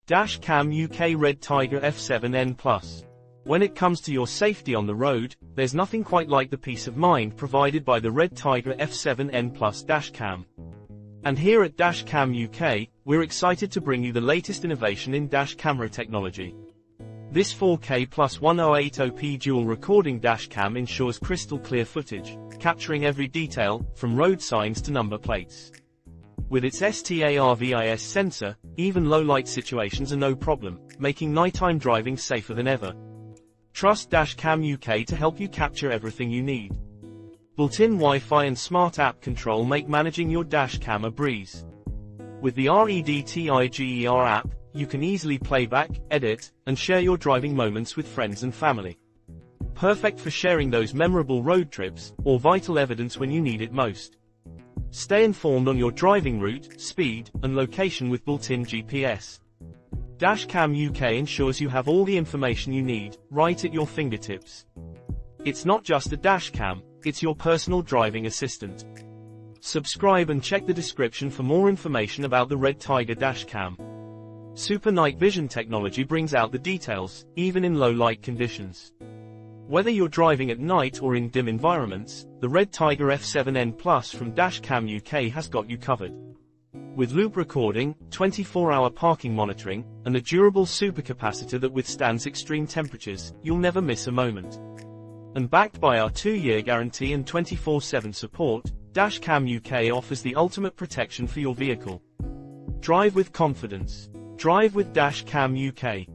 Dashcam UK REDTIGER F7N Plus. When it comes to your safety on the road, there's nothing quite like the peace of mind provided by the REDTIGER F7N Plus dashcam. And here at Dashcam UK, we're excited to bring you the latest innovation in dash camera technology. This 4K plus 1080p dual recording dashcam ensures crystal clear footage, capturing every detail, from road signs to number plates. With its STARVIS sensor, even low-light situations are no problem, making nighttime driving safer than ever. Trust Dashcam UK to help you capture everything you need. Built-in Wi-Fi and smart app control make managing your dashcam a breeze. With the REDTIGER app, you can easily playback, edit, and share your driving moments with friends and family. Perfect for sharing those memorable road trips, or vital evidence when you need it most. Stay informed on your driving route, speed, and location with built-in GPS. Dashcam UK ensures you have all the information you need, right at your fingertips. It's not just a dashcam, it's your personal driving assistant. Subscribe and check the description for more information about the REDTIGER dashcam. Super night vision technology brings out the details, even in low-light conditions. Whether you're driving at night or in dim environments, the REDTIGER F7N Plus from Dashcam UK has got you covered. With loop recording, 24-hour parking monitoring, and a durable supercapacitor that withstands extreme temperatures, you'll never miss a moment. And backed by our 2-year guarantee and 24/7 support, Dashcam UK offers the ultimate protection for your vehicle. Drive with confidence. Drive with Dashcam UK.